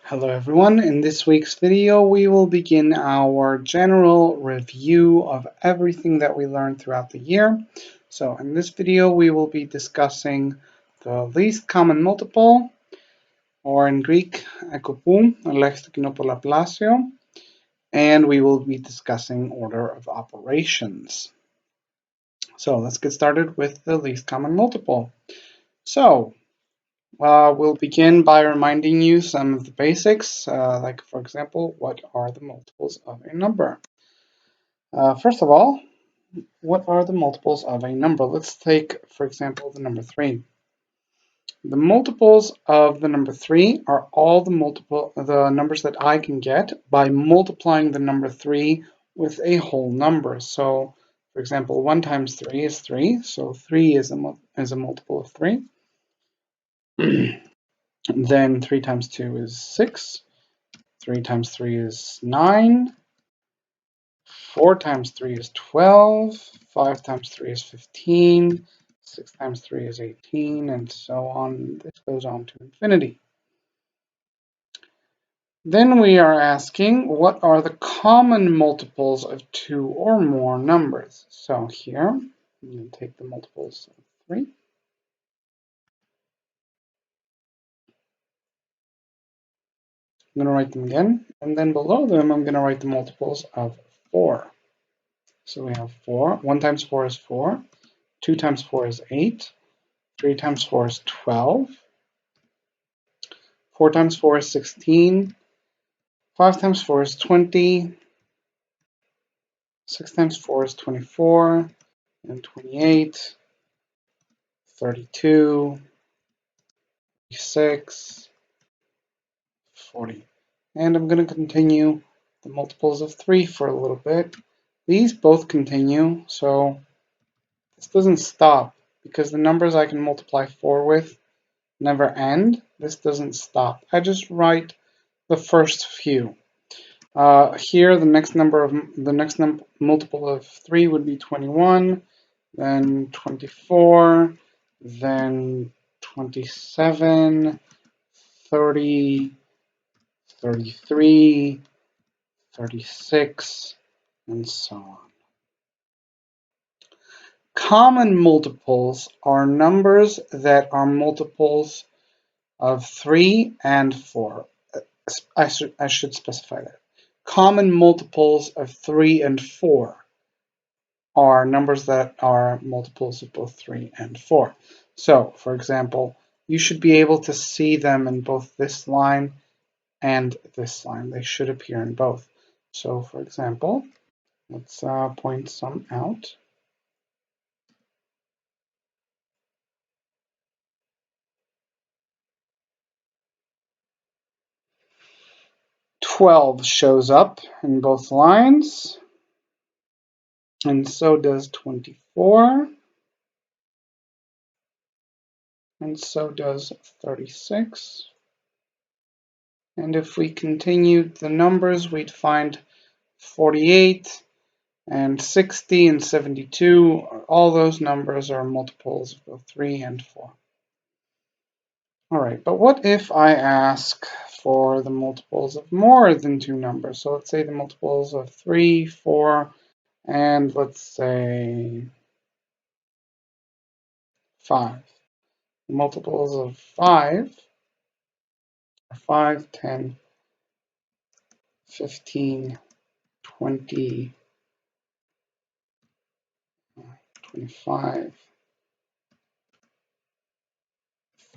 Hello everyone, in this week's video we will begin our general review of everything that we learned throughout the year. So in this video we will be discussing the least common multiple, or in Greek, ekopou, ελάχιστο κοινό πολλαπλάσιο, and we will be discussing order of operations. So let's get started with the least common multiple. So we'll begin by reminding you some of the basics, like for example, what are the multiples of a number? First of all, what are the multiples of a number? Let's take, for example, the number 3. The multiples of the number 3 are all the numbers that I can get by multiplying the number 3 with a whole number. So, for example, 1 times 3 is 3, so 3 is a multiple of 3. Then 3 times 2 is 6. 3 times 3 is 9. 4 times 3 is 12. 5 times 3 is 15. 6 times 3 is 18, and so on. This goes on to infinity. Then we are asking, what are the common multiples of 2 or more numbers? So here, I'm going to take the multiples of 3. I'm going to write them again, and then below them I'm going to write the multiples of 4. So we have 4. 1 times 4 is 4. 2 times 4 is 8. 3 times 4 is 12. 4 times 4 is 16. 5 times 4 is 20. 6 times 4 is 24. And 28. 32. 36. 40. And I'm going to continue the multiples of 3 for a little bit. These both continue, so this doesn't stop because the numbers I can multiply 4 with never end. This doesn't stop. I just write the first few. Here, the next multiple of 3 would be 21, then 24, then 27, 30, 33, 36, and so on. Common multiples are numbers that are multiples of 3 and 4. I should specify that. Common multiples of 3 and 4 are numbers that are multiples of both 3 and 4. So, for example, you should be able to see them in both this line and this line. They should appear in both. So, for example, let's point some out. 12 shows up in both lines, and so does 24, and so does 36. And if we continued the numbers, we'd find 48 and 60 and 72. All those numbers are multiples of both 3 and 4. All right, but what if I ask for the multiples of more than 2 numbers? So let's say the multiples of 3, 4, and let's say 5. The multiples of 5 are 5, 10, 15, 20, 25,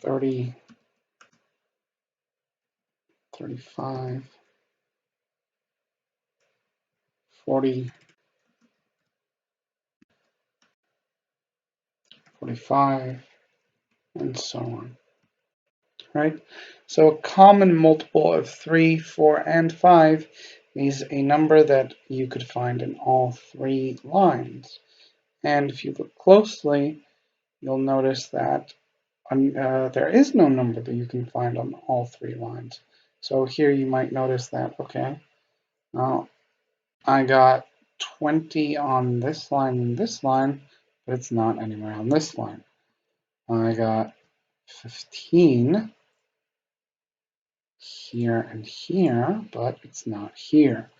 30, 35, 40, 45, and so on. Right? So a common multiple of 3, 4, and 5 is a number that you could find in all 3 lines. And if you look closely, you'll notice that there is no number that you can find on all 3 lines. So here you might notice that, okay, now I got 20 on this line and this line, but it's not anywhere on this line. I got 15 here and here, but it's not here.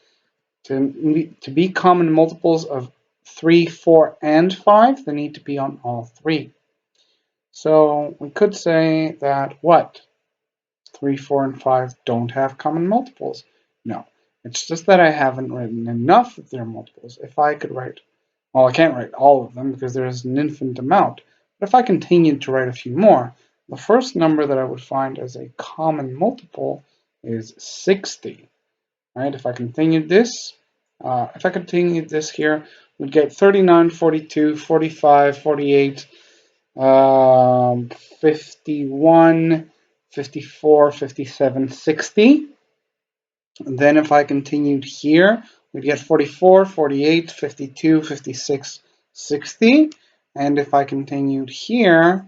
To be common multiples of 3, 4, and 5, they need to be on all three. So we could say that what? 3, 4, and 5 don't have common multiples. No, it's just that I haven't written enough of their multiples. If I could write, well, I can't write all of them because there's an infinite amount. But if I continued to write a few more, the first number that I would find as a common multiple is 60. Right? If I continued this, here, we'd get 39, 42, 45, 48, 51, 54, 57, 60. And then if I continued here, we'd get 44, 48, 52, 56, 60. And if I continued here,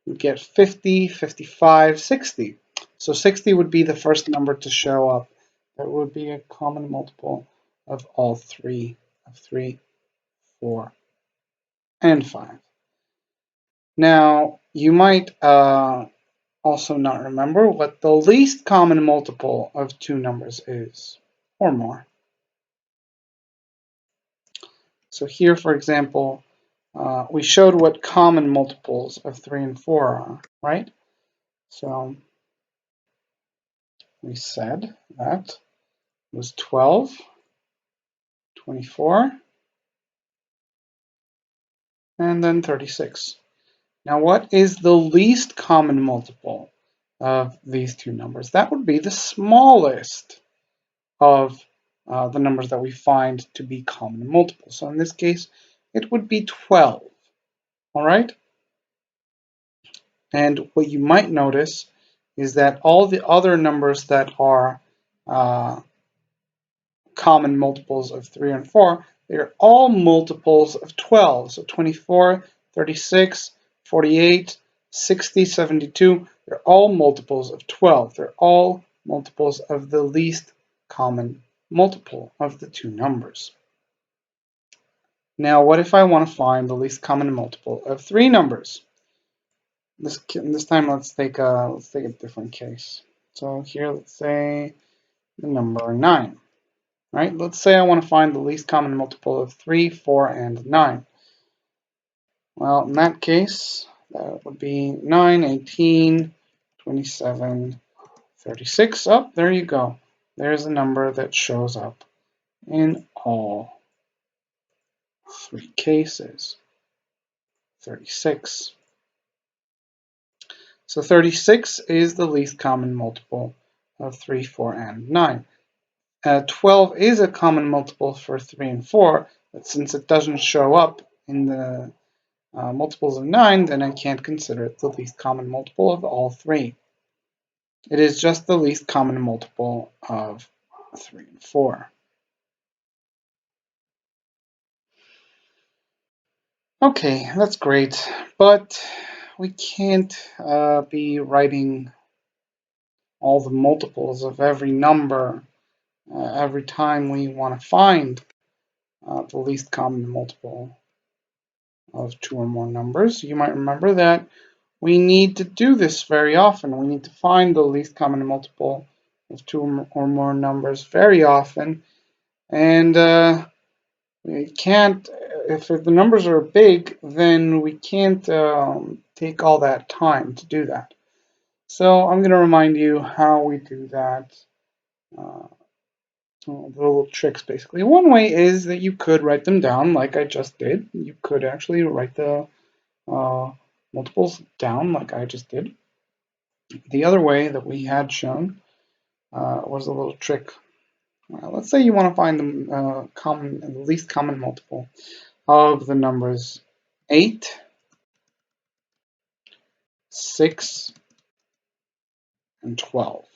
we'd get 50, 55, 60. So 60 would be the first number to show up. That would be a common multiple of all three, of 3, 4, and 5. Now, you might also not remember what the least common multiple of two numbers is, or more. So here, for example, we showed what common multiples of 3 and 4 are, right? So we said that it was 12, 24, and then 36. Now, what is the least common multiple of these two numbers? That would be the smallest of the numbers that we find to be common multiples. So in this case, it would be 12. All right? And what you might notice is that all the other numbers that are common multiples of 3 and 4, they're all multiples of 12. So 24, 36, 48, 60, 72, they're all multiples of 12. They're all multiples of the least common multiple of the two numbers. Now, what if I want to find the least common multiple of three numbers? This time, let's take a different case. So here, let's say the number 9. Right? Let's say I want to find the least common multiple of 3, 4, and 9. Well, in that case, that would be 9, 18, 27, 36. Oh, there you go. There's a number that shows up in all three cases. 36. So 36 is the least common multiple of 3, 4, and 9. 12 is a common multiple for 3 and 4, but since it doesn't show up in the multiples of 9, then I can't consider it the least common multiple of all three. It is just the least common multiple of 3 and 4. Okay, that's great, but we can't be writing all the multiples of every number every time we want to find the least common multiple of two or more numbers. You might remember that we need to do this very often. We need to find the least common multiple of two or more numbers very often. And we can't, if the numbers are big, then we can't take all that time to do that. So I'm going to remind you how we do that. The little tricks, basically. One way is that you could write them down like I just did. You could actually write the multiples down like I just did. The other way that we had shown was a little trick. Let's say you want to find the least common multiple of the numbers 8, 6, and 12.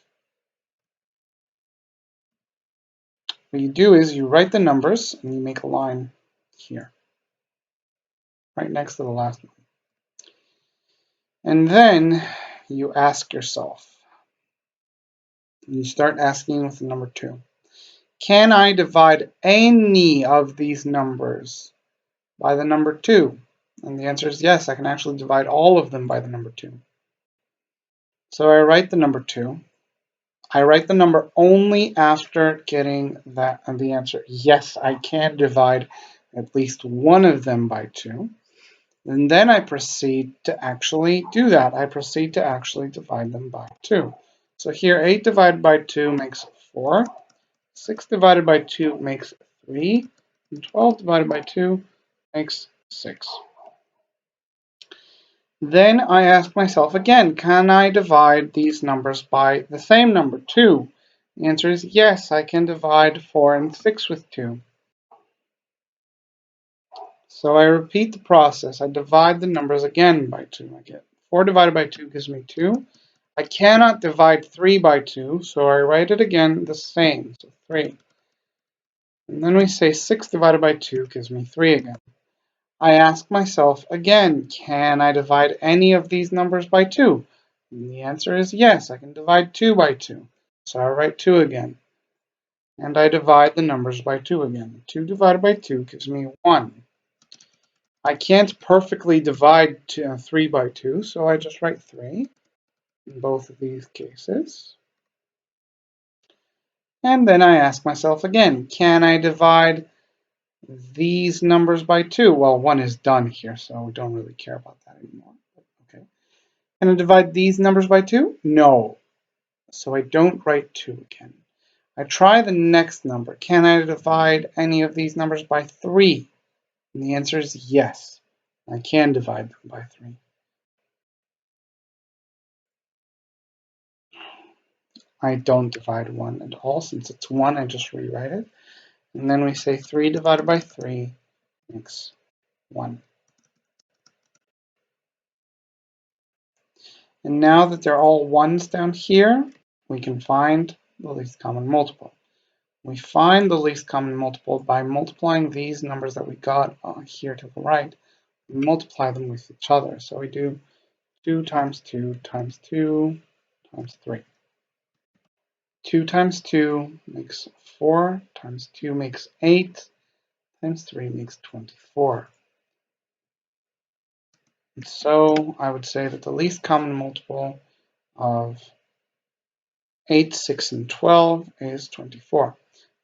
What you do is you write the numbers and you make a line here, right next to the last one. And then you ask yourself, and you start asking with the number 2. Can I divide any of these numbers by the number 2? And the answer is yes, I can actually divide all of them by the number 2. So I write the number 2. I write the number only after getting the answer. Yes, I can divide at least one of them by 2. And then I proceed to actually do that. I proceed to actually divide them by 2. So here 8 divided by 2 makes 4. 6 divided by 2 makes 3. And 12 divided by 2 makes 6. Then I ask myself again, can I divide these numbers by the same number, 2? The answer is yes, I can divide 4 and 6 with 2. So I repeat the process. I divide the numbers again by 2. I get 4 divided by 2 gives me 2. I cannot divide 3 by 2, so I write it again the same, so 3. And then we say 6 divided by 2 gives me 3 again. I ask myself again, can I divide any of these numbers by 2? And the answer is yes, I can divide 2 by 2. So I write 2 again. And I divide the numbers by 2 again. 2 divided by 2 gives me 1. I can't perfectly divide 3 by 2, so I just write 3 in both of these cases. And then I ask myself again, can I divide these numbers by 2? Well, 1 is done here, so we don't really care about that anymore. Okay. Can I divide these numbers by 2? No. So I don't write 2 again. I try the next number. Can I divide any of these numbers by 3? And the answer is yes. I can divide them by 3. I don't divide 1 at all. Since it's 1, I just rewrite it. And then we say 3 divided by 3 makes 1. And now that they're all 1s down here, we can find the least common multiple. We find the least common multiple by multiplying these numbers that we got here to the right. We multiply them with each other. So we do 2 times 2 times 2 times 3. 2 times 2 makes 4, times 2 makes 8, times 3 makes 24. And so I would say that the least common multiple of 8, 6, and 12 is 24.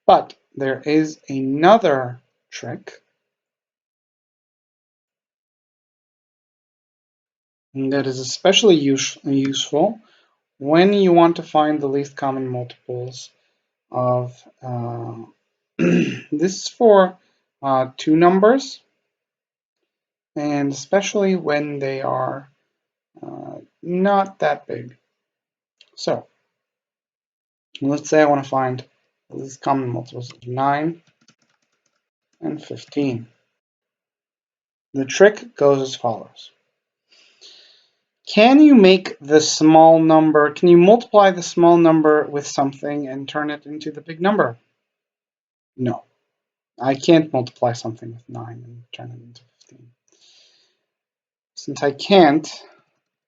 But there is another trick that is especially useful when you want to find the least common multiples of this is for 2 numbers, and especially when they are not that big. So let's say I want to find the least common multiples of 9 and 15. The trick goes as follows. Can you make the small number, can you multiply the small number with something and turn it into the big number? No. I can't multiply something with 9 and turn it into 15. Since I can't,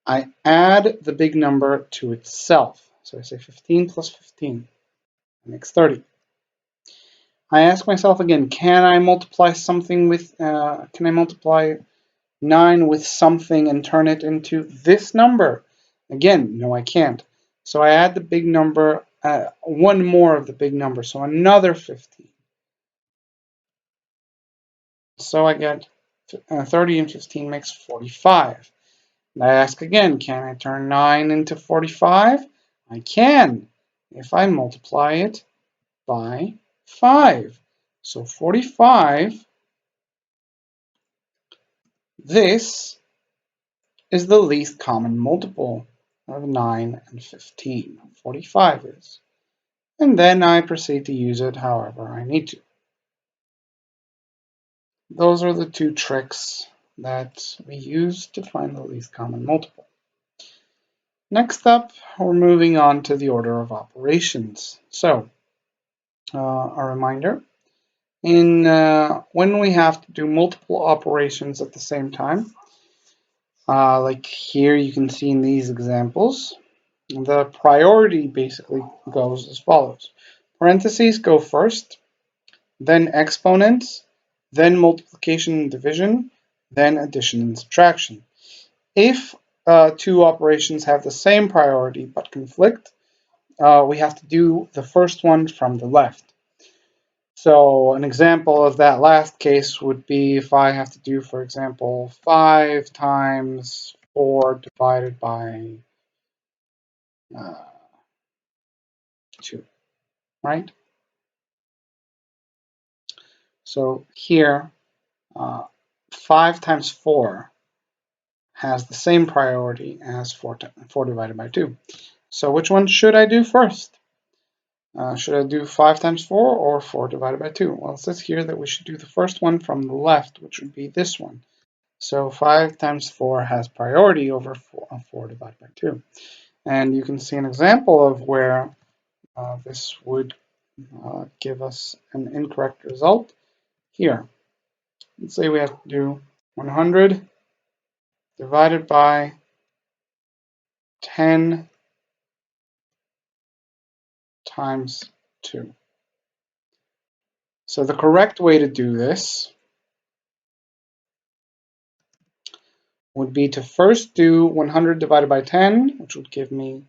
I add the big number to itself. So I say 15 plus 15 makes 30. I ask myself again, can I multiply something with, can I multiply 9 with something and turn it into this number? Again, no, I can't. So I add the big number, one more of the big number, so another 15. So I get 30 and 15 makes 45. And I ask again, can I turn 9 into 45? I can, if I multiply it by 5. So 45, this is the least common multiple of 9 and 15. 45 is. And then I proceed to use it however I need to. Those are the 2 tricks that we use to find the least common multiple. Next up, we're moving on to the order of operations. So, a reminder, when we have to do multiple operations at the same time, like here you can see in these examples, the priority basically goes as follows. Parentheses go first, then exponents, then multiplication and division, then addition and subtraction. If 2 operations have the same priority but conflict, we have to do the first one from the left. So an example of that last case would be if I have to do, for example, 5 times 4 divided by 2, right? So here, 5 times 4 has the same priority as 4 divided by 2. So which one should I do first? Should I do 5 times 4 or 4 divided by 2? Well, it says here that we should do the first one from the left, which would be this one. So 5 times 4 has priority over 4 divided by 2. And you can see an example of where this would give us an incorrect result here. Let's say we have to do 100 divided by 10 times 2. So the correct way to do this would be to first do 100 divided by 10, which would give me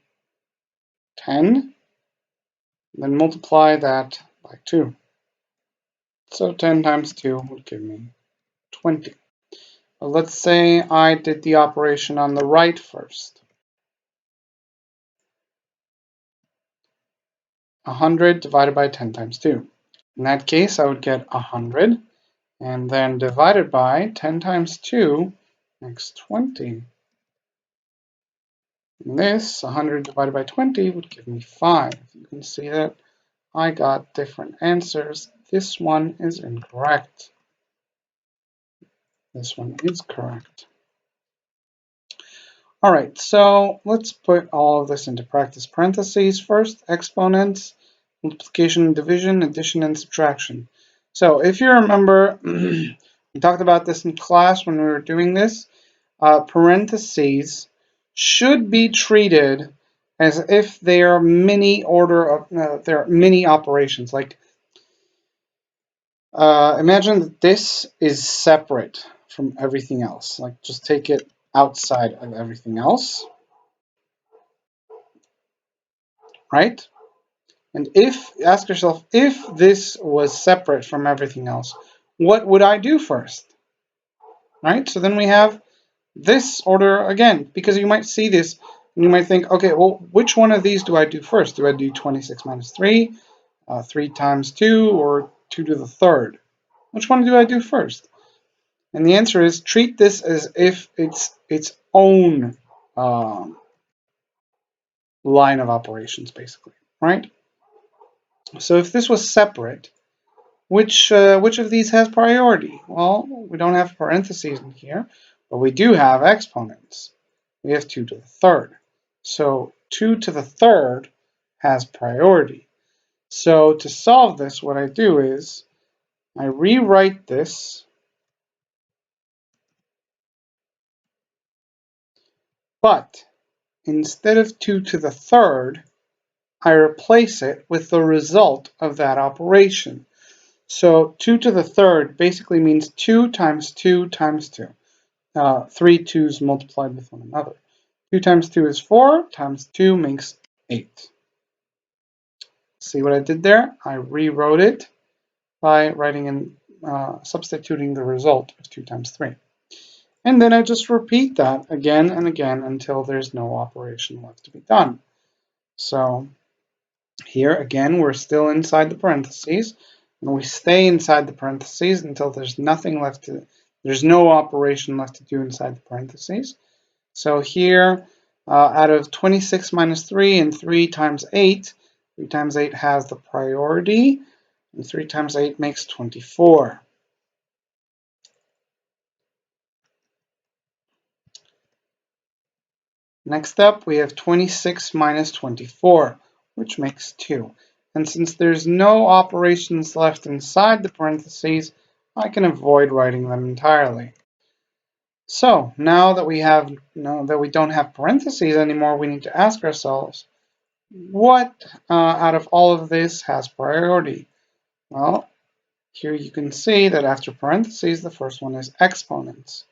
10, then multiply that by 2. So 10 times 2 would give me 20. Well, let's say I did the operation on the right first. 100 divided by 10 times 2. In that case, I would get 100, and then divided by 10 times 2 makes 20. And this, 100 divided by 20, would give me 5. You can see that I got different answers. This one is incorrect. This one is correct. All right, so let's put all of this into practice. Parentheses first, exponents, multiplication and division, addition and subtraction. So if you remember, we talked about this in class when we were doing this. Parentheses should be treated as if they are mini operations. Like imagine that this is separate from everything else. Like just take it outside of everything else, right? And ask yourself, if this was separate from everything else, what would I do first? Right? So then we have this order again, because you might see this and you might think, okay, well, which one of these do I do first? Do I do 26 minus 3, 3 times 2, or 2 to the third? Which one do I do first? And the answer is treat this as if it's its own line of operations, basically, right? So if this was separate, which of these has priority? Well, we don't have parentheses in here, but we do have exponents. We have 2 to the third. So 2 to the third has priority. So to solve this, what I do is I rewrite this, but instead of 2 to the third, I replace it with the result of that operation. So 2 to the third basically means 2 times 2 times 2. 3 2's multiplied with one another. 2 times 2 is 4, times 2 makes 8. See what I did there? I rewrote it by writing in, substituting the result of 2 times 3. And then I just repeat that again and again until there's no operation left to be done. So here again, we're still inside the parentheses, and we stay inside the parentheses until there's nothing left to, there's no operation left to do inside the parentheses. So here, out of 26 minus 3 and 3 times 8, 3 times 8 has the priority, and 3 times 8 makes 24. Next up, we have 26 minus 24, which makes 2. And since there's no operations left inside the parentheses, I can avoid writing them entirely. So now that we don't have parentheses anymore, we need to ask ourselves, what out of all of this has priority? Well, here you can see that after parentheses, the first one is exponents.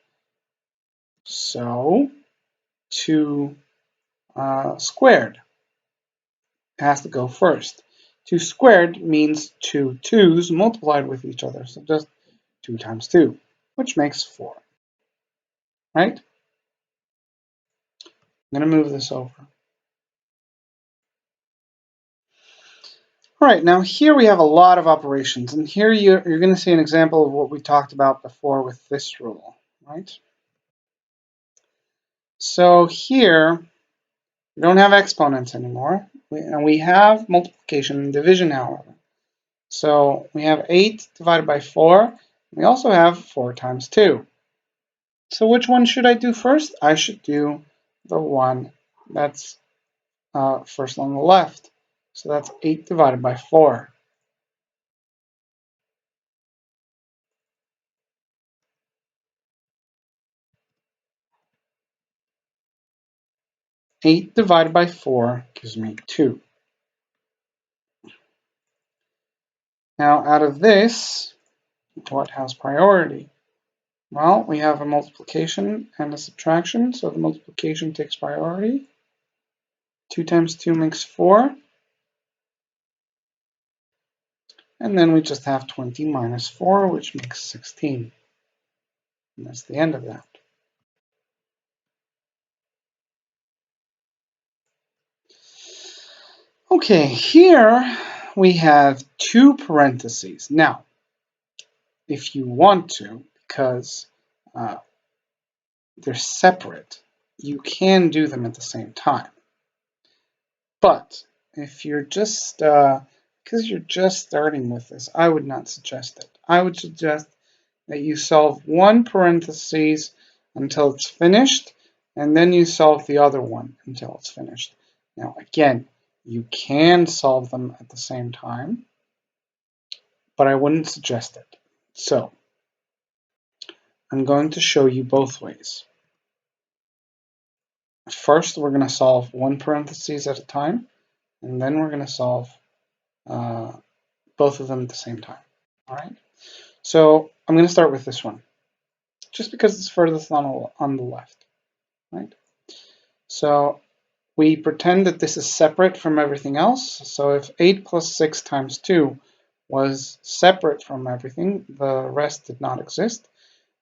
So 2 squared has to go first. 2 squared means 2 2's multiplied with each other, so just 2 times 2, which makes 4, right? I'm going to move this over. All right, now here we have a lot of operations, and here you're going to see an example of what we talked about before with this rule, right? So here, we don't have exponents anymore, and we have multiplication and division, however. So we have 8 divided by 4. We also have 4 times 2. So which one should I do first? I should do the one that's first on the left. So that's 8 divided by 4. 8 divided by 4 gives me 2. Now out of this, what has priority? Well, we have a multiplication and a subtraction, so the multiplication takes priority. 2 times 2 makes 4. And then we just have 20 minus 4, which makes 16. And that's the end of that. Okay, here we have 2 parentheses. Now, if you want to, because they're separate, you can do them at the same time. But if you're just, because you're just starting with this, I would not suggest it. I would suggest that you solve one parenthesis until it's finished, and then you solve the other one until it's finished. Now, again, you can solve them at the same time, but I wouldn't suggest it. So, I'm going to show you both ways. First, we're going to solve one parenthesis at a time, and then we're going to solve both of them at the same time. All right. So I'm going to start with this one, just because it's furthest on the left. Right. So we pretend that this is separate from everything else. So if 8 plus 6 times 2 was separate from everything, the rest did not exist.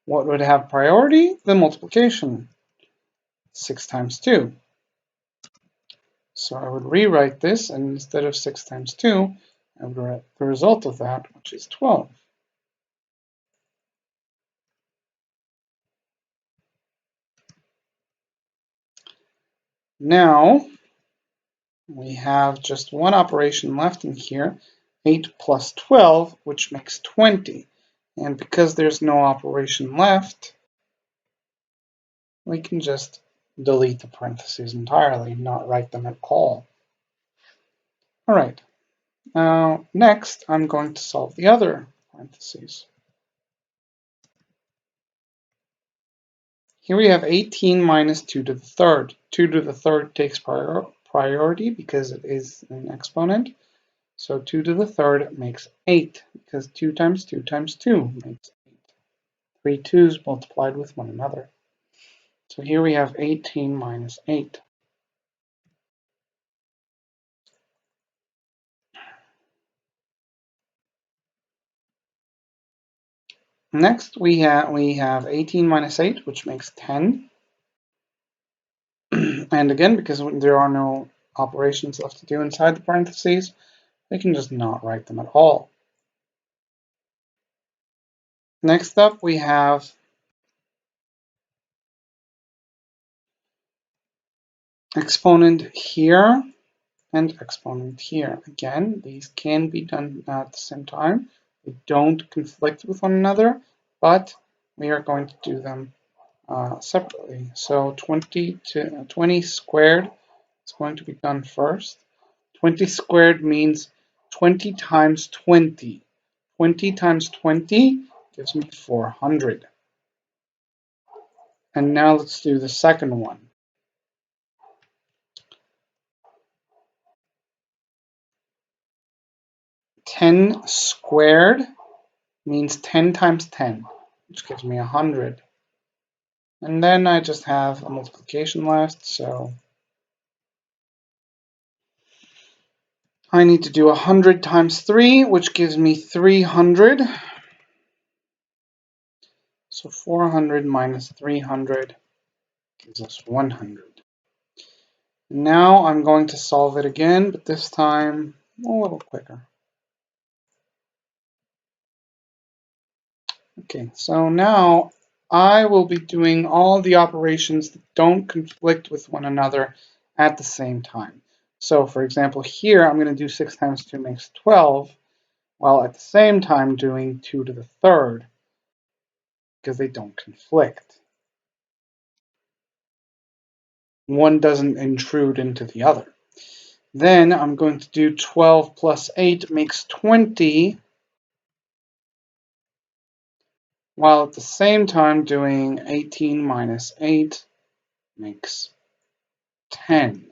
What would have priority? The multiplication. 6 times 2. So I would rewrite this, and instead of 6 times 2, I would write the result of that, which is 12. Now, we have just one operation left in here, 8 plus 12, which makes 20. And because there's no operation left, we can just delete the parentheses entirely, not write them at all. All right, now next I'm going to solve the other parentheses. Here we have 18 minus 2 to the third. 2 to the third takes priority because it is an exponent. So 2 to the third makes 8, because 2 times 2 times 2 makes 8. 3 2's multiplied with one another. So here we have 18 minus 8. Next, we have 18 minus 8, which makes 10. And again, because there are no operations left to do inside the parentheses, we can just not write them at all. Next up, we have exponent here and exponent here. Again, these can be done at the same time. They don't conflict with one another, but we are going to do them separately. So 20 squared is going to be done first. 20 squared means 20 times 20. 20 times 20 gives me 400. And now let's do the second one. 10 squared means 10 times 10, which gives me 100. And then I just have a multiplication left, so I need to do 100 times 3, which gives me 300. So 400 minus 300 gives us 100. Now I'm going to solve it again, but this time a little quicker. Okay, so now I will be doing all the operations that don't conflict with one another at the same time. So for example, here I'm going to do 6 times 2 makes 12, while at the same time doing 2 to the third, because they don't conflict. One doesn't intrude into the other. Then I'm going to do 12 plus 8 makes 20, while at the same time doing 18 minus 8 makes 10.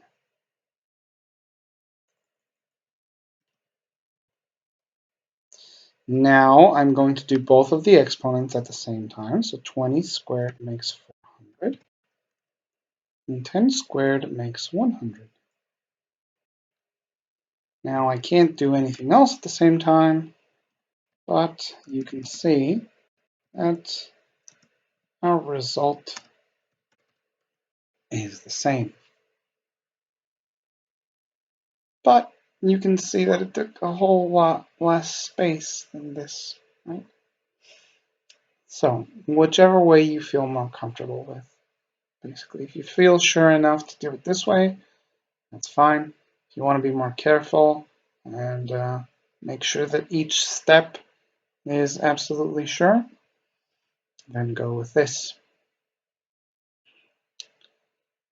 Now I'm going to do both of the exponents at the same time. So 20 squared makes 400, and 10 squared makes 100. Now I can't do anything else at the same time, but you can see that our result is the same. But you can see that it took a whole lot less space than this, right? So whichever way you feel more comfortable with. Basically, if you feel sure enough to do it this way, that's fine. If you want to be more careful and make sure that each step is absolutely sure, then go with this.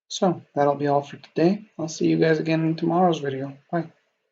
So that'll be all for today. I'll see you guys again in tomorrow's video. Bye.